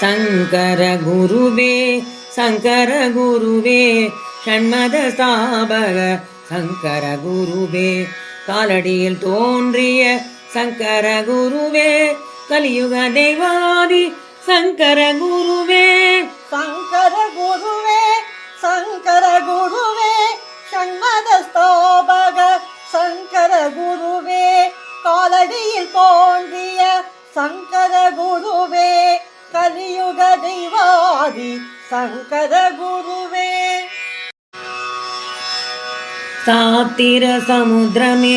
சங்கர குருவே சங்கர குருவே ஷண்மத ஸ்தாபக சங்கர குருவே காலடியில் தோன்றிய சங்கர குருவே கலியுக தெய்வாதி சங்கர குருவே சங்கர குருவே சங்கர குருவே ஷண்மத ஸ்தாபக சங்கர குருவே காலடியில் தோன்றிய சங்கர குருவே கலியுக தெய்வாதி சங்கர குருவே சாத்திர சமுத்திரமே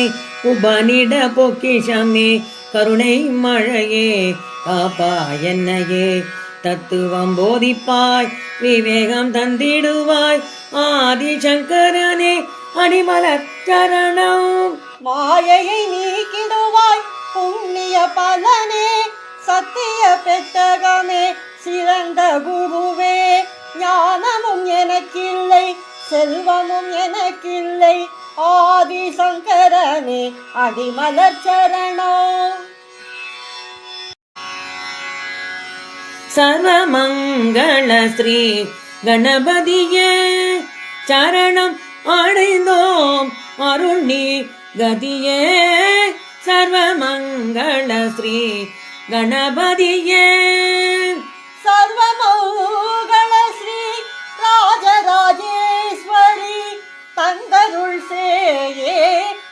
உபனிட பொக்கிஷமே கருணை மழையே காப்பாய் என்னையே தத்துவம் போதிப்பாய் விவேகம் தந்திடுவாய் ஆதிசங்கரனே அடிமலர் சரணம் மாயையை நீக்கிடுவாய் புண்ணிய பலனே சத்திய பெட்டகமே சிறந்த குருவே ஞானமும் எனக்கில்லை செல்வமும் எனக்கில்லை ஆதிசங்கரனே அடிமலர் சரணம் சர்வமங்கள ஸ்ரீ கணபதியே சரணம் அடைந்தோம் அருள் நீ கதியே சர்வமங்கள ஸ்ரீ கணபதியே சர்வமங்கள ஸ்ரீ ராஜராஜேஸ்வரி தந்தருள் சேயே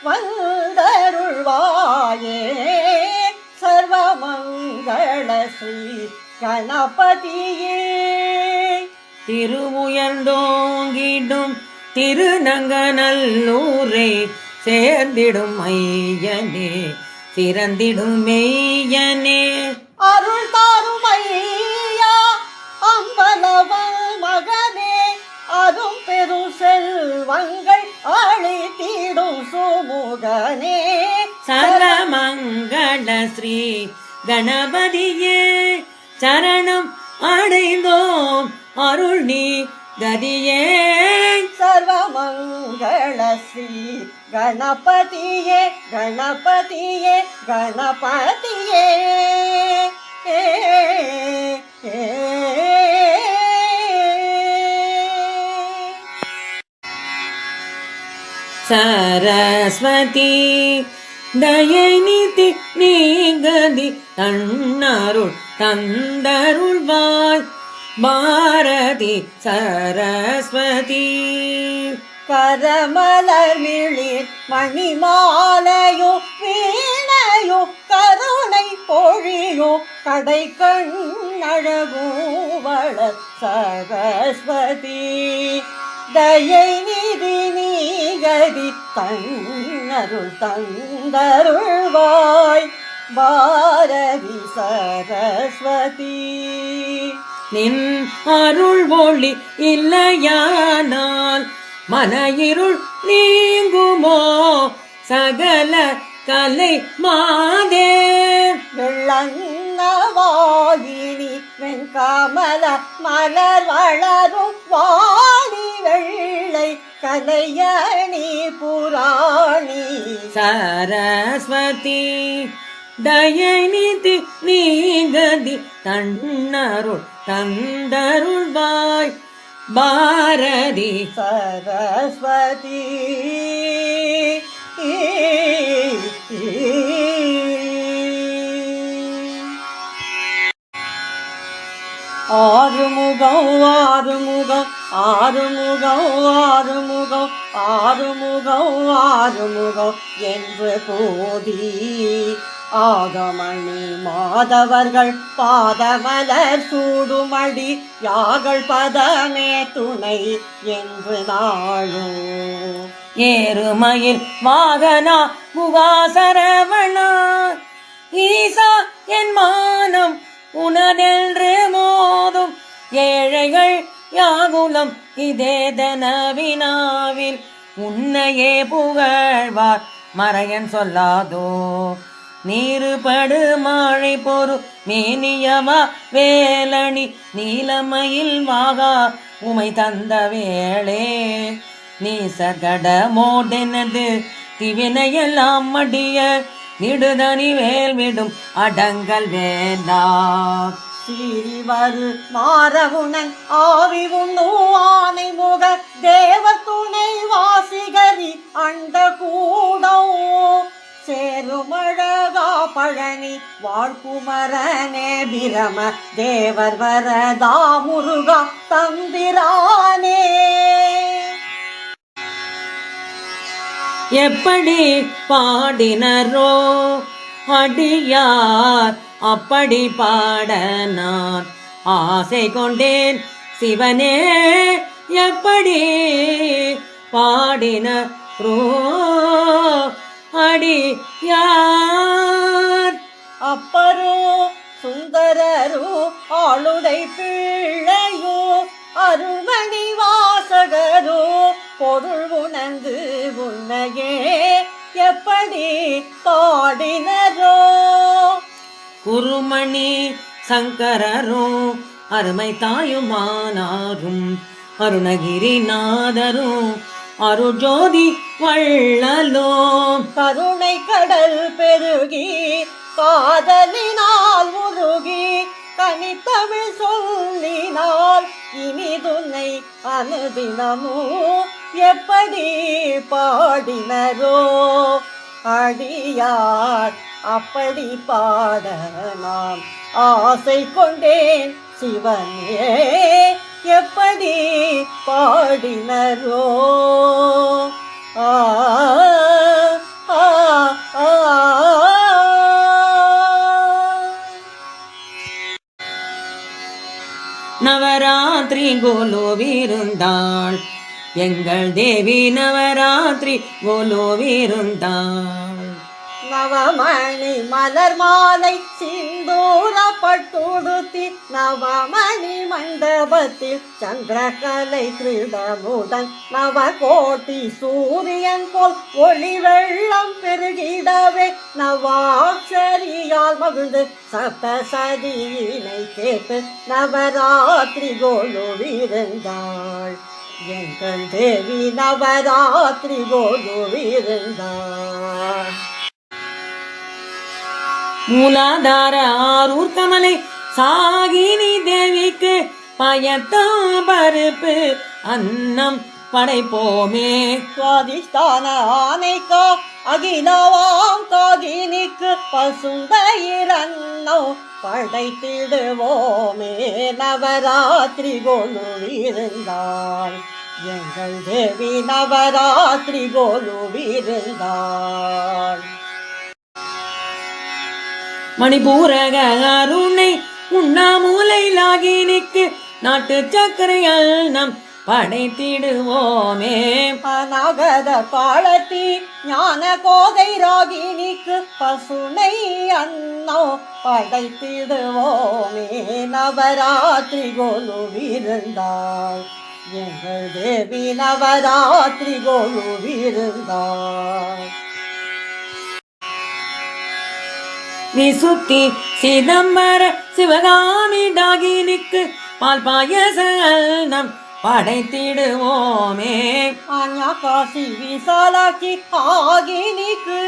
வந்தருள்வாயே சர்வமங்கள ஸ்ரீ கணபதியே திருவுயர்ந்தோங்கிடும் திருநங்கநல்லூரே சேர்ந்திடும் மையனே சிறந்திடும் மெய்யனே அருள் தாரும் ஐயா அம்பலவ மகனே அதும் பெரும் செல்வங்கள் அழித்திடும் சுமுகனே சர்வமங்கள ஸ்ரீ கணபதியே சரணம் அடைந்தோம் அருள் நீ கதியே சர்வமங்கள ஸ்ரீ கணபதியே கணபதியே கணபதியே சரஸ்வதி தயை நீதி நீங்கதி தன்னருள் தந்தருள்வாய் பாரதி சரஸ்வதி கரமலர் மிளிர் மணிமாலையோ வீணையோ கருணை பொழியோ கடை கண்ணழகூவள சரஸ்வதி தயை நிதி நீகதி தன்னருள் தந்தருள்வாய் பாரதி சரஸ்வதி நின் அருள் ஒளி இல்லையானால் மன இருள் நீங்குமோ சகல கலை மாதே வெள்ளன்னவாயினி வெண்காமல மலர் வளரும் வாணி வெள்ளை கலையணி புராணி சரஸ்வதி தயை நீதி நீங்கதி தன்னருள் தந்தருள்வாய் பாரதி சரஸ்வதி ஆறுமுகம் ஆறுமுகம் ஆறுமுகம் ஆறுமுகம் ஆறுமுகம் ஆறுமுகம் என்று போதி ஆகமணி மாதவர்கள் பாதமலர் சூடுமடி யாகள் பதமே துணை என்று நாளும் ஏறுமயில் வாகனா முகாசரவணா ஈசா என் மானம் உனதென்று மோதும் ஏழைகள் யாகுலம் இதேதன வினாவில் உன்னையே புகழ்வார் மறையன் சொல்லாதோ நீருபடு மாழை பொறு மேனியவா வேலணி நீலமயில் வாகா உமை தந்த வேளே நீசகட மோடெனது திவினையெல்லாம் மடிய நிடுதனி வேல் விடும் அடங்கல் வேண்டா சீரிவரு மாறவுணன் ஆவி உண்ணு ஆனை முக தேவ துணை வாசிகரி அண்ட கூடோ சேருமழகா பழனி வாழ்குமரனே பிரம தேவர் வரதா முருகா தம்பிரானே. எப்படி பாடினரோ அடியார் அப்படி பாட நான் ஆசை கொண்டேன் சிவனே. எப்படி பாடினரோ அடியார் அப்பரோ சுந்தரரு ஆளுடை பிள்ளையோ அருள்மணி வாசகரோ பொருள் உணர்ந்து உன்னையே எப்படி பாடினரோ. குருமணி சங்கரரும் அருமை தாயுமானாரும் அருணகிரிநாதரும் அருஜோதி வள்ளலோ கருணை கடல் பெருகி காதலினால் உருகி கனித்தமிழ் சொல்லினால் இனிதுன்னை அனுதினமோ எப்படி பாடினரோ அடியார் அப்படி பாட நான் ஆசை கொண்டேன் சிவனே எப்படி பாடினரோ. நவராத்திரி கோலோவிருந்தாள் எங்கள் தேவி நவராத்திரி கோலோவிருந்தாள். நவமணி மலர் மாலை சிந்தூரப்பட்டுடுத்தி நவமணி மண்டபத்தில் சந்திரகலை கிருடமுடன் நவகோட்டி சூரியன் போல் ஒளி வெள்ளம் பெருகிடவே நவாட்சரியால் மகிழ்ந்து சப்தசதியினை கேட்டு நவராத்திரி கோலுவிருந்தாள் எங்கள் தேவி நவராத்திரி கோலுவிருந்தாள். மூலாதார ஆரூர் கமலை சாகினி தேவிக்கு பயத்தாம் பருப்பு அன்னம் படைப்போமே. சுவாதிஷ்டான ஆனைக்கா அகிலவாம் காகினிக்கு பசும்பயிரன்னோ படைத்திடுவோமே நவராத்திரி கோலுவிருந்தாள் எங்கள் தேவி நவராத்திரி கோலுவிருந்தாள். மணிபூரக அருணை உண்ணாமூலை லாகினிக்கு நாட்டு சக்கரை அன்னம் படைத்திடுவோமே. அநாகத காலத்தி ஞான கோதை ராகினிக்கு பசுனை அன்னோ படைத்திடுவோமே நவராத்திரி கோலுவிருந்தாள் எங்கள் தேவி நவராத்திரி கோலுவிருந்தாள். விசுத்தி சிதம்பர சிவகாமி டாகினிக்கு பால் பாயச அன்னம் படைத்திடுவோமே. ஆஞா காசி விசாலாட்சி ஆகினிக்கு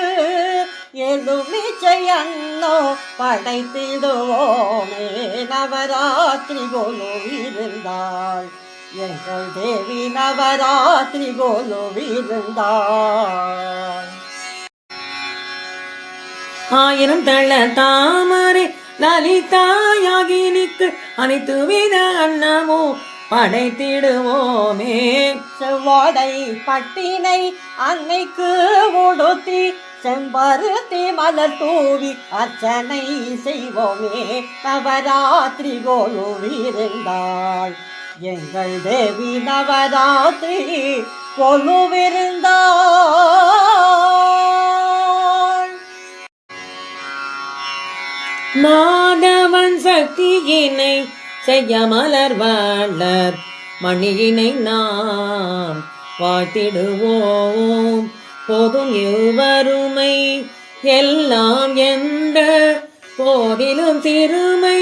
எலுமிச்சை அன்னோ படைத்திடுவோமே நவராத்திரி கோலுவிருந்தாள் எங்கள் தேவி நவராத்திரி கோலுவிருந்தாள். ஆயிரம் தள்ள தாமரை லலிதாயாகினிக்கு அனைத்து வித அன்னமோ படைத்திடுவோமே. செவ்வாடை பட்டினை அன்னைக்கு உடுத்தி செம்பருத்தி மலர் தூவி அர்ச்சனை செய்வோமே நவராத்திரி கோலுவிருந்தாள் எங்கள் தேவி நவராத்திரி கோலுவிருந்தாள். மாதவன் சக்தியினை செய்ய மலர் வளர் மணியினை நாம் வாழ்த்திடுவோம். போதும் இவ்வருமை எல்லாம் என்ற போதிலும் சிறுமை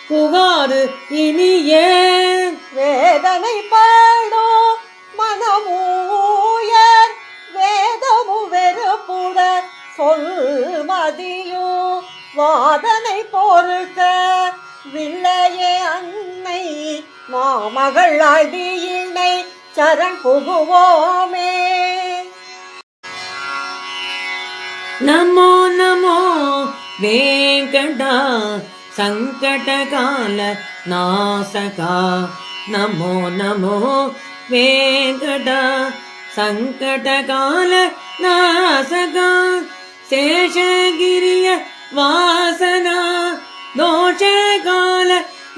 புகாறு இனிய வேதனை பாடோ மனமூயர் வேதமு வெறுப்புற சொல் மதியோ வாதனை பொறுக்க வில்ல மகள் அடியினை சரண் புகுவோமே. நமோ நமோ வேங்கடா சங்கடகால நாசகா. நமோ நமோ வேங்கடா சங்கடகால நாசகா. சேஷகிரிய வாசனா தோஷகால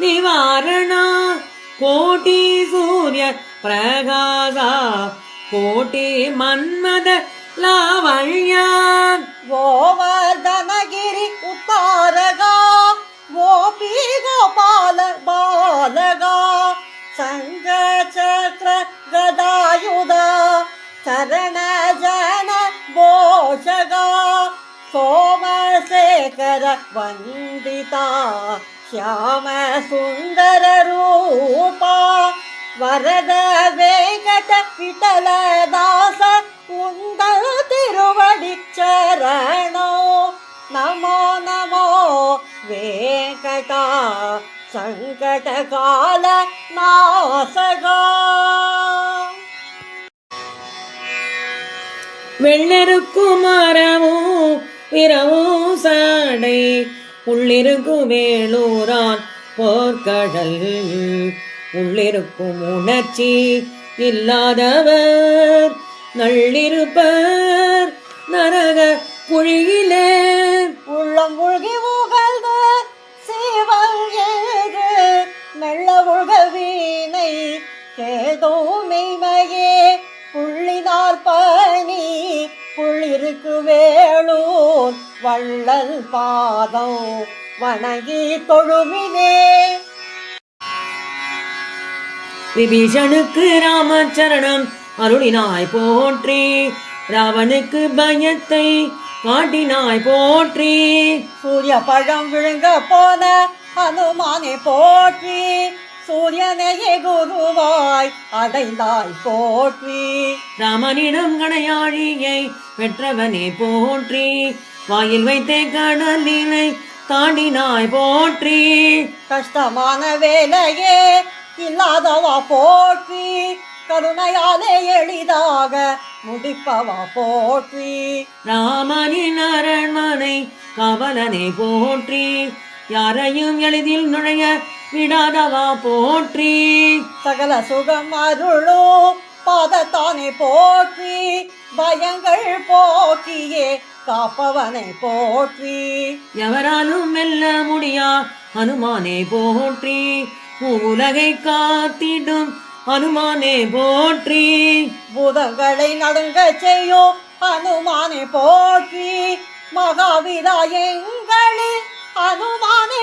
நிவாரணா. கோட்டி சூரிய பிரகாசா கோட்டி மன்மத லாவண்யா. கோவர்தனகிரி உத்தாரகா கோபி கோபால பாலகா. சங்க சக்கர கதாயுதா சரண ஜன போஷகா. சோமசேகர வந்திதா ಶ್ಯಾಮ ಸುಂದರ ರೂಪ. ವರದ ವೇಂಕಟ ವಿಠಲ ದಾಸ ಕುಂದರ ತಿರುವಡಿ ಚರಣೋ. ನಮೋ ನಮೋ ವೇಂಕಟ ಸಂಕಟ ಕಾಲ ನಾಸಗ. வெள்ளெருக்கும் மரமும் பிறவும் சாடை உள்ளிருக்கும் வேளூரான் போர்க்கடல். உள்ளிருக்கும் உணர்ச்சி இல்லாதவர் நள்ளிருப்பர் நரக குழியிலே. உள்ளம் உள்கி உகழ்ந்த சிவன் ஏறு மெல்ல உள்க வீணை கேதோ மெய்மையே. புள்ளினார் பணி புள்ளிருக்கு வேளூர் வள்ளல் பாதம் வணங்கி தொழுமினே. விபீஷனுக்கு ராமச்சரணம் அருளினாய் போற்றி. ராவனுக்கு பயத்தை காட்டினாய் போற்றி. சூரிய பழம் விழுங்க போன ஹனுமானே போற்றி. சூரியனையே குருவாய் அடைந்தாய் போற்றி. ராமனிடம் கடையாழியை பெற்றவனே போற்றி. வாயில் வைத்தே கடலினை தாண்டினாய் போற்றி. கஷ்டமான வேலையே இல்லாதவா போற்றி. கருணையாலே எளிதாக முடிப்பவா போற்றி. ராமனின் அரண்மனை காவலனை போற்றி. யாரையும் எளிதில் நுழைய விடாதவா போற்றி. சகல சுகம் அருளும் பாதத்தானே போற்றி. பயங்கள் போக்கியே காப்பவனை போற்றி. எவராலும் வெல்ல முடியா ஹனுமானே போற்றி. உலகை காத்திடும் ஹனுமானே போற்றி. பூதங்களை நடுங்க செய்யும் ஹனுமானே போற்றி. மகாவீரா எங்களில் ஹனுமானே